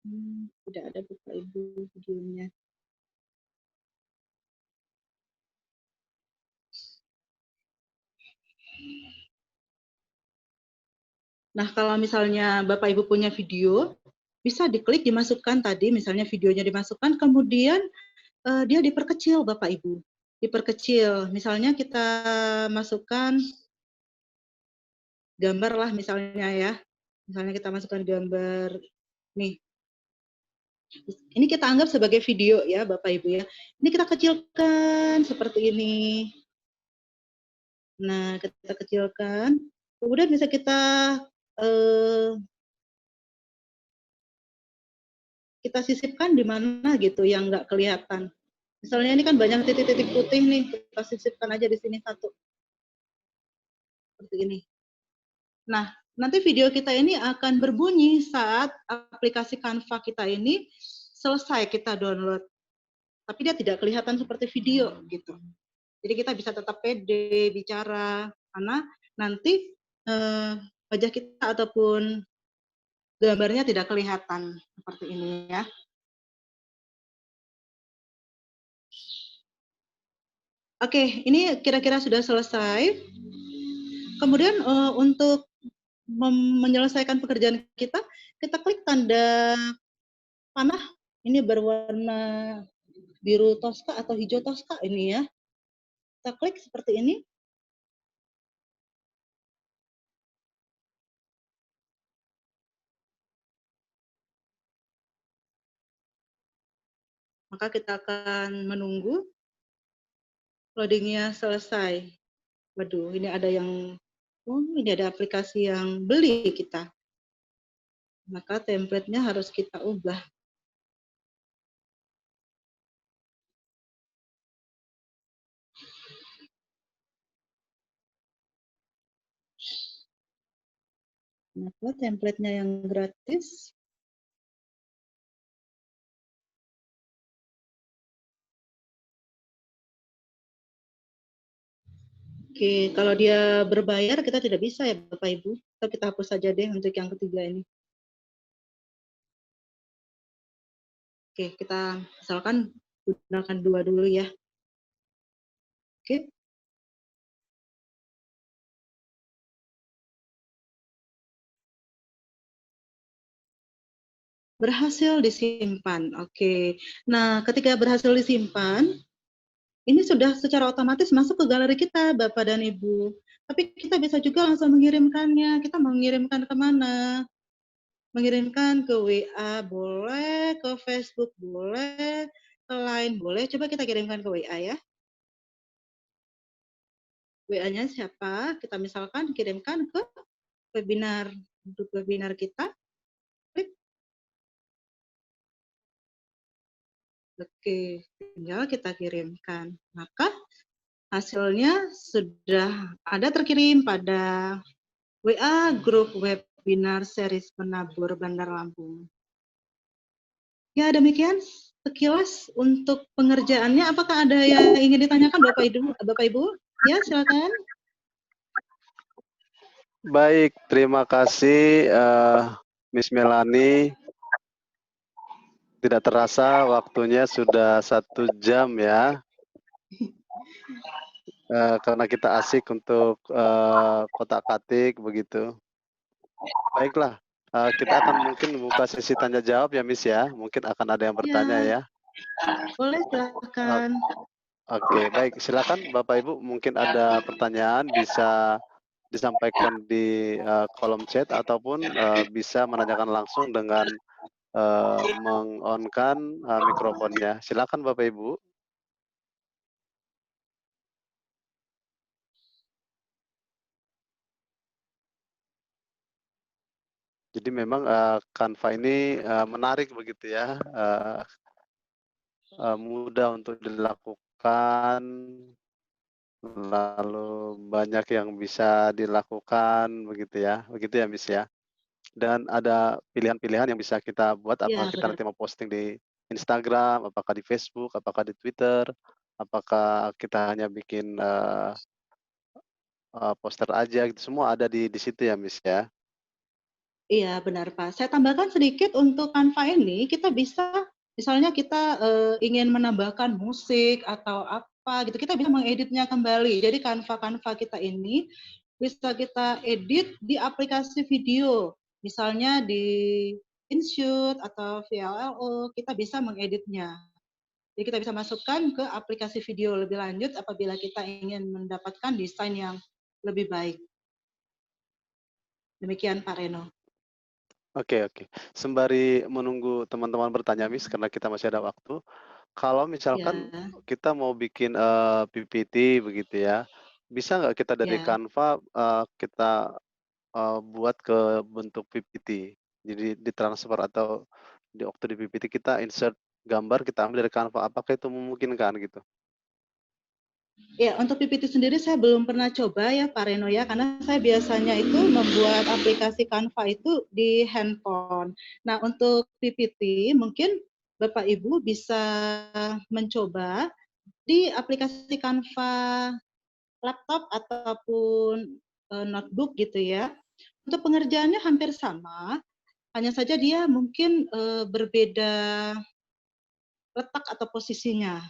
Tidak ada Bapak Ibu videonya. Nah, kalau misalnya Bapak Ibu punya video, bisa diklik dimasukkan tadi, misalnya videonya dimasukkan, kemudian dia diperkecil Bapak Ibu. Diperkecil, misalnya kita masukkan gambar lah misalnya ya. Misalnya kita masukkan gambar, nih. Ini kita anggap sebagai video ya Bapak Ibu ya. Ini kita kecilkan seperti ini. Nah, kita kecilkan. Kemudian bisa kita sisipkan di mana gitu yang nggak kelihatan. Misalnya ini kan banyak titik-titik putih nih, kita sisipkan aja di sini satu. Seperti ini. Nah, nanti video kita ini akan berbunyi saat aplikasi Canva kita ini selesai kita download. Tapi dia tidak kelihatan seperti video gitu. Jadi kita bisa tetap pede bicara karena nanti wajah kita ataupun gambarnya tidak kelihatan seperti ini ya. Oke, ini kira-kira sudah selesai. Kemudian untuk menyelesaikan pekerjaan kita, kita klik tanda panah ini berwarna biru toska atau hijau toska ini ya. Kita klik seperti ini. Maka kita akan menunggu loadingnya selesai. Waduh, ini ada yang, ini ada aplikasi yang beli kita. Maka template-nya harus kita ubah. Maka template-nya yang gratis. Oke, kalau dia berbayar kita tidak bisa ya Bapak Ibu. Kita hapus saja deh untuk yang ketiga ini. Oke, kita misalkan gunakan 2 dulu ya. Oke. Berhasil disimpan. Oke. Nah, ketika berhasil disimpan, ini sudah secara otomatis masuk ke galeri kita, Bapak dan Ibu. Tapi kita bisa juga langsung mengirimkannya. Kita mengirimkan kemana? Mengirimkan ke WA boleh, ke Facebook boleh, ke Line boleh. Coba kita kirimkan ke WA ya. WA-nya siapa? Kita misalkan kirimkan ke webinar. Untuk webinar kita, klik. Oke, tinggal kita kirimkan. Maka hasilnya sudah ada terkirim pada WA grup webinar series penabur Bandar Lampung. Ya, demikian sekilas untuk pengerjaannya. Apakah ada yang ingin ditanyakan Bapak Ibu? Ya, silakan. Baik, terima kasih Miss Melani. Tidak terasa waktunya sudah 1 jam ya. Karena kita asik untuk kotak-katik begitu. Baiklah, kita akan mungkin buka sesi tanya jawab ya Miss ya. Mungkin akan ada yang bertanya ya. Boleh silakan. Oke, baik. Silakan Bapak Ibu, mungkin ada pertanyaan bisa disampaikan di kolom chat ataupun bisa menanyakan langsung dengan meng-on-kan mikrofonnya. Silakan Bapak Ibu. Jadi memang Canva ini menarik begitu ya, mudah untuk dilakukan, lalu banyak yang bisa dilakukan begitu ya Miss ya. Dan ada pilihan-pilihan yang bisa kita buat, apakah Ya, kita benar. nanti mau posting di Instagram, apakah di Facebook, apakah di Twitter, apakah kita hanya bikin poster aja gitu, semua ada di situ ya Miss ya. Iya, benar, Pak. Saya tambahkan sedikit untuk Canva ini, kita bisa misalnya kita, ingin menambahkan musik atau apa gitu, kita bisa mengeditnya kembali. Jadi Canva-Canva kita ini bisa kita edit di aplikasi video, misalnya di InShoot atau VLLO, kita bisa mengeditnya. Jadi kita bisa masukkan ke aplikasi video lebih lanjut apabila kita ingin mendapatkan desain yang lebih baik. Demikian Pak Reno. Oke, oke. Sembari menunggu teman-teman bertanya, Miss, karena kita masih ada waktu. Kalau misalkan Ya, kita mau bikin, PPT begitu ya, bisa nggak kita dari ya. Canva, kita, buat ke bentuk PPT? Jadi ditransfer atau waktu di PPT kita insert gambar, kita ambil dari Canva, apakah itu memungkinkan gitu? Ya, untuk PPT sendiri saya belum pernah coba ya Pak Reno ya, karena saya biasanya itu membuat aplikasi Canva itu di handphone. Nah, untuk PPT mungkin Bapak Ibu bisa mencoba di aplikasi Canva laptop ataupun, notebook gitu ya. Untuk pengerjaannya hampir sama, hanya saja dia mungkin, berbeda letak atau posisinya.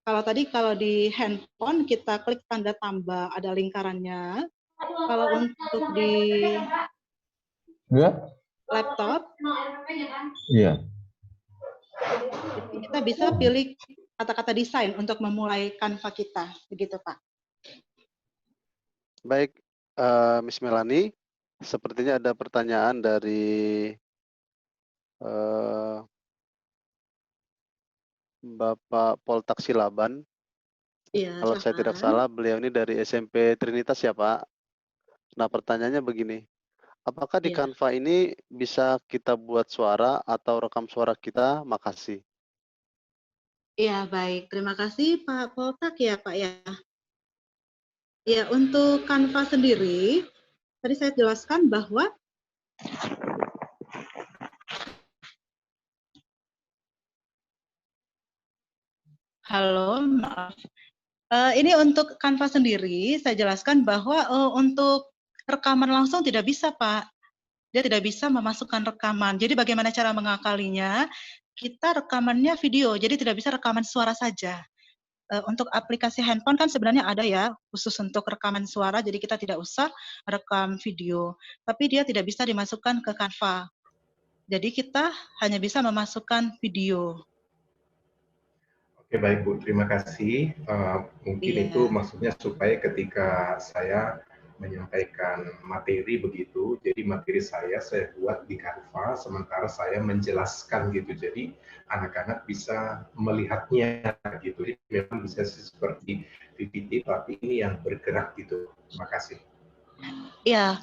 Kalau di handphone kita klik tanda tambah ada lingkarannya, kalau untuk di Enggak? laptop Iya. kita bisa pilih kata-kata desain untuk memulai Canva kita, begitu Pak. Baik, Miss Melanie, sepertinya ada pertanyaan dari, eee, Bapak Poltak Silaban. Iya, Kalau saya tidak silakan. salah beliau ini dari SMP Trinitas ya, Pak? Nah, pertanyaannya begini, apakah di Iya. Canva ini bisa kita buat suara atau rekam suara kita? Makasih. Iya, baik. Terima kasih Pak Poltak ya, Pak ya. Ya, untuk Canva sendiri, tadi saya jelaskan bahwa halo, maaf. Ini untuk Canva sendiri, saya jelaskan bahwa, untuk rekaman langsung tidak bisa, Pak. Dia tidak bisa memasukkan rekaman. Jadi bagaimana cara mengakalinya? Kita rekamannya video, jadi tidak bisa rekaman suara saja. Untuk aplikasi handphone kan sebenarnya ada ya, khusus untuk rekaman suara, jadi kita tidak usah rekam video. Tapi dia tidak bisa dimasukkan ke Canva. Jadi kita hanya bisa memasukkan video. Oke, baik Bu, terima kasih. Mungkin itu Iya. maksudnya supaya ketika saya menyampaikan materi begitu, jadi materi saya buat di Canva, sementara saya menjelaskan gitu. Jadi anak-anak bisa melihatnya gitu. Jadi memang bisa seperti PPT, tapi ini yang bergerak gitu. Terima kasih. Ya,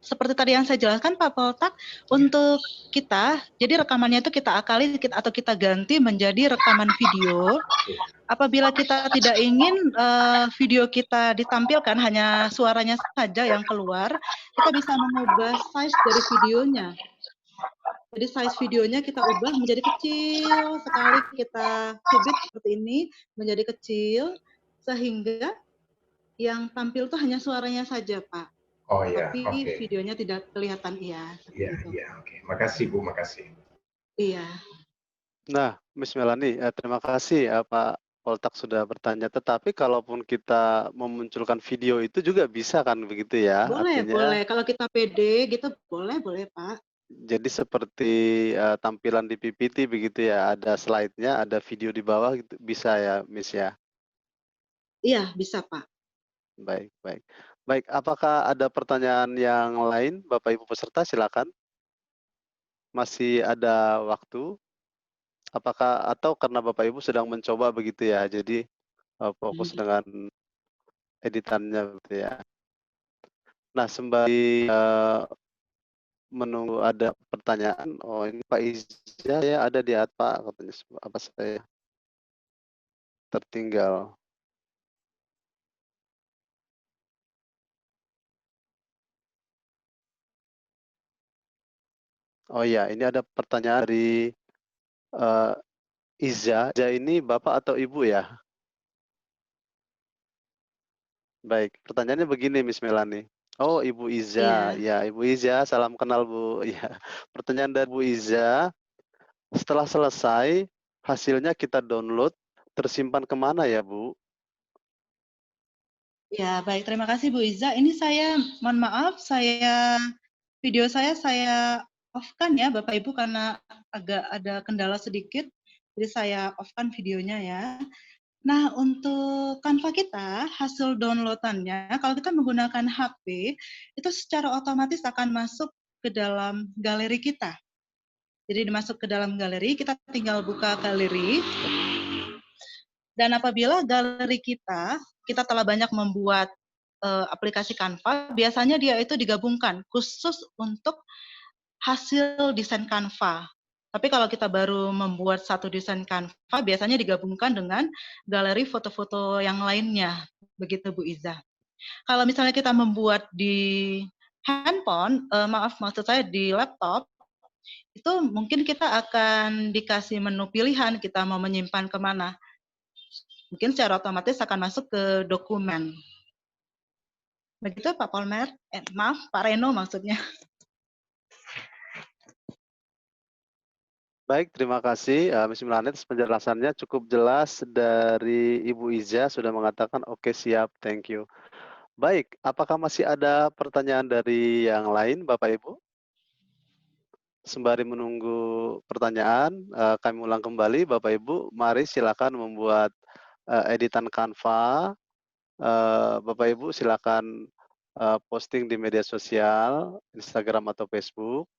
seperti tadi yang saya jelaskan Pak Poltak, untuk kita, jadi rekamannya itu kita akali atau kita ganti menjadi rekaman video. Apabila kita tidak ingin video kita ditampilkan, hanya suaranya saja yang keluar, kita bisa mengubah size dari videonya. Jadi size videonya kita ubah menjadi kecil sekali, kita cubit seperti ini menjadi kecil, sehingga yang tampil tuh hanya suaranya saja, Pak. Oh ya, Tapi oke. videonya tidak kelihatan, iya, Iya, seperti itu. iya, oke. Makasih Bu, makasih. Iya. Nah, Miss Melanie, terima kasih, Pak Poltak sudah bertanya. Tetapi kalaupun kita memunculkan video itu juga bisa kan begitu ya? Boleh, Artinya boleh. Kalau kita pede gitu, boleh, boleh, Pak. jadi seperti, tampilan di PPT begitu ya, ada slide-nya, ada video di bawah gitu, bisa ya, Miss ya? Iya, bisa, Pak. Baik, baik. Baik, apakah ada pertanyaan yang lain Bapak Ibu peserta? Silakan. Masih ada waktu. Apakah atau karena Bapak Ibu sedang mencoba begitu ya, jadi, fokus Mhm. dengan editannya gitu ya. Nah, sembari, menunggu ada pertanyaan, oh ini Pak Iza ya ada di Pak katanya, apa saya tertinggal. Oh ya, ini ada pertanyaan dari, eee, Iza. Iza ini Bapak atau Ibu ya? Baik, pertanyaannya begini Miss Melanie. Oh, Ibu Iza. Iya. Ya, Ibu Iza, salam kenal, Bu. Ya, pertanyaan dari Bu Iza, setelah selesai, hasilnya kita download, tersimpan kemana ya, Bu? Ya, baik. Terima kasih Bu Iza. Ini saya mohon maaf, video saya off-kan ya Bapak Ibu karena agak ada kendala sedikit. Jadi saya off-kan videonya ya. Nah, untuk Canva kita, hasil downloadannya kalau kita menggunakan HP, itu secara otomatis akan masuk ke dalam galeri kita. Jadi masuk ke dalam galeri, kita tinggal buka galeri. Dan apabila galeri kita telah banyak membuat aplikasi Canva, biasanya dia itu digabungkan khusus untuk hasil desain Canva. Tapi kalau kita baru membuat satu desain Canva, biasanya digabungkan dengan galeri foto-foto yang lainnya. Begitu Bu Iza. Kalau misalnya kita membuat di handphone, maksud saya di laptop, itu mungkin kita akan dikasih menu pilihan kita mau menyimpan kemana. Mungkin secara otomatis akan masuk ke dokumen. Begitu Pak Polmer, maaf Pak Reno maksudnya. Baik, terima kasih, Miss Melani atas penjelasannya cukup jelas dari Ibu Iza sudah mengatakan, "Oke, siap, thank you." Baik, apakah masih ada pertanyaan dari yang lain, Bapak Ibu? Sembari menunggu pertanyaan, kami ulang kembali, Bapak Ibu, mari silakan membuat, editan Canva, Bapak Ibu silakan, posting di media sosial, Instagram atau Facebook,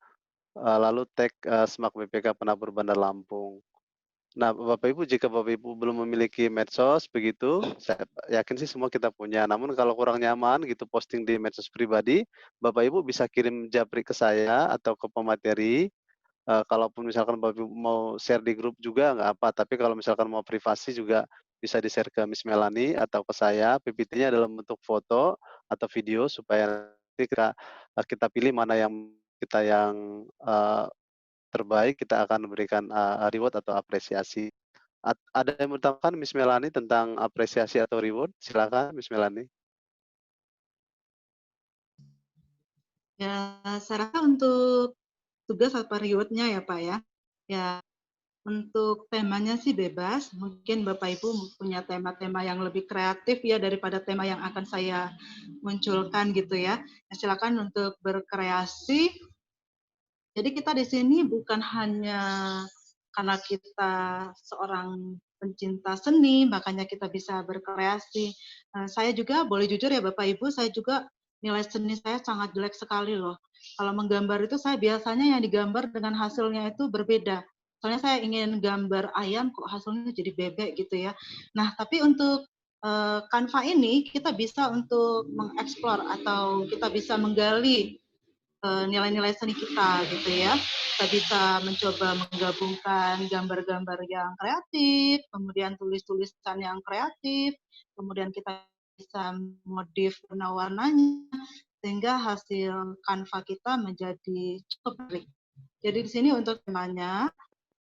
lalu tag, SMAK BPK Penabur Bandar Lampung. Nah, Bapak Ibu, jika Bapak Ibu belum memiliki medsos begitu, saya yakin sih semua kita punya, namun kalau kurang nyaman gitu posting di medsos pribadi, Bapak Ibu bisa kirim japri ke saya atau ke pemateri, kalaupun misalkan Bapak Ibu mau share di grup juga nggak apa, tapi kalau misalkan mau privasi juga bisa di-share ke Miss Melani atau ke saya, PPT-nya dalam bentuk foto atau video supaya nanti kita pilih mana yang yang terbaik, kita akan berikan, reward atau apresiasi. Ada yang mau ditambahkan Miss Melani tentang apresiasi atau reward? Silakan Miss Melani. Ya, saya rasa untuk tugas atau reward-nya ya Pak ya. Ya, untuk temanya sih bebas, mungkin Bapak Ibu punya tema-tema yang lebih kreatif ya daripada tema yang akan saya munculkan gitu ya. Nah, silakan untuk berkreasi. Jadi kita di sini bukan hanya karena kita seorang pencinta seni, makanya kita bisa berkreasi. Saya juga boleh jujur ya Bapak Ibu, saya juga nilai seni saya sangat jelek sekali loh. Kalau menggambar itu saya biasanya yang digambar dengan hasilnya itu berbeda. Soalnya saya ingin gambar ayam kok hasilnya jadi bebek gitu ya. Nah, tapi untuk Canva ini kita bisa untuk mengeksplor atau kita bisa menggali nilai-nilai seni kita gitu ya. Kita bisa mencoba menggabungkan gambar-gambar yang kreatif, kemudian tulis-tulisan yang kreatif, kemudian kita bisa modif warna-warnanya sehingga hasil Canva kita menjadi cukup menarik. Jadi di sini untuk temanya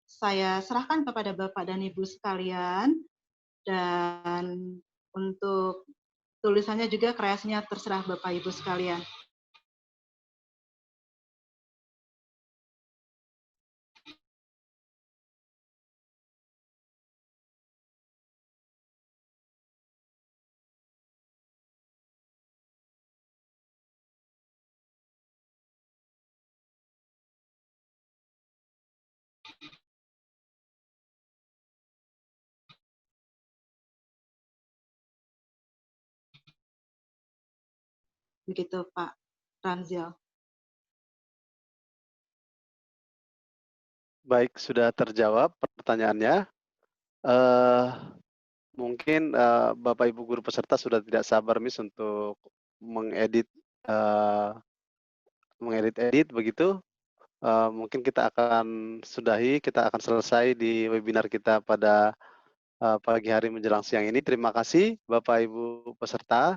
saya serahkan kepada Bapak dan Ibu sekalian dan untuk tulisannya juga kreasinya terserah Bapak Ibu sekalian. Begitu Pak Ramzil. Baik, sudah terjawab pertanyaannya. Eh, Mungkin, Bapak Ibu guru peserta sudah tidak sabar Miss untuk mengedit, eee, mengedit-edit begitu, mungkin kita akan sudahi, kita akan selesai di webinar kita pada, pagi hari menjelang siang ini. Terima kasih Bapak Ibu peserta,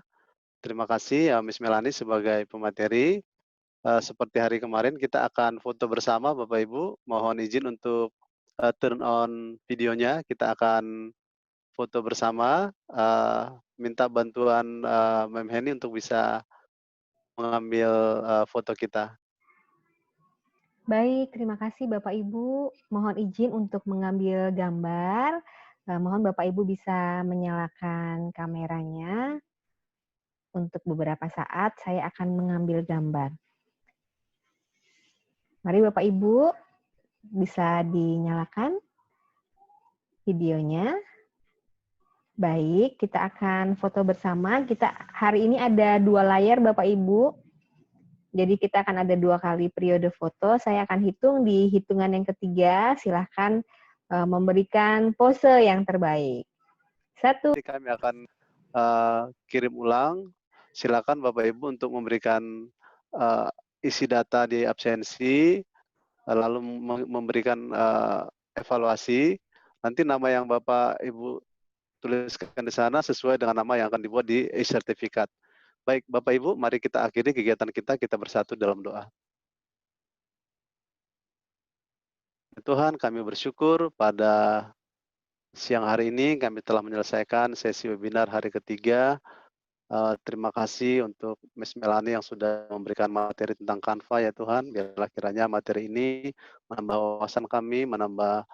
terima kasih, Miss Melani sebagai pemateri. Seperti hari kemarin kita akan foto bersama Bapak Ibu, mohon izin untuk, turn on videonya, kita akan foto bersama, minta bantuan, Mem Heni untuk bisa mengambil foto kita. Baik, terima kasih Bapak Ibu. Mohon izin untuk mengambil gambar. Mohon Bapak Ibu bisa menyalakan kameranya. Untuk beberapa saat saya akan mengambil gambar. Mari Bapak Ibu bisa dinyalakan videonya. Baik, kita akan foto bersama. Hari ini ada 2 layar Bapak Ibu. Jadi kita akan ada 2 kali periode foto. Saya akan hitung di hitungan yang ketiga. Silahkan memberikan pose yang terbaik. 1. Kami akan kirim ulang. Silakan Bapak Ibu untuk memberikan isi data di absensi, lalu memberikan evaluasi. Nanti nama yang Bapak Ibu tuliskan di sana sesuai dengan nama yang akan dibuat di e-sertifikat. Baik, Bapak Ibu, mari kita akhiri kegiatan kita bersatu dalam doa. Tuhan, kami bersyukur pada siang hari ini kami telah menyelesaikan sesi webinar hari ketiga. Terima kasih untuk Miss Melanie yang sudah memberikan materi tentang Canva ya Tuhan. Biarlah kiranya materi ini menambah wawasan kami, menambah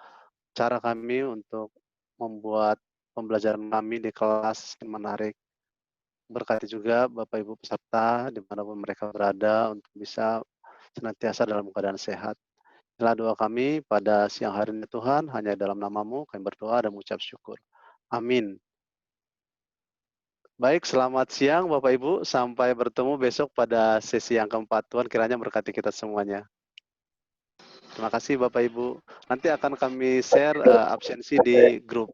cara kami untuk membuat pembelajaran kami di kelas yang menarik. Berkati juga Bapak Ibu peserta dimanapun mereka berada untuk bisa senantiasa dalam keadaan sehat. Inilah doa kami pada siang hari ini Tuhan, hanya dalam nama-Mu kami berdoa dan mengucap syukur. Amin. Baik, selamat siang Bapak Ibu. Sampai bertemu besok pada sesi yang keempat. Tuhan kiranya berkati kita semuanya. Terima kasih Bapak Ibu. Nanti akan kami share absensi di grup.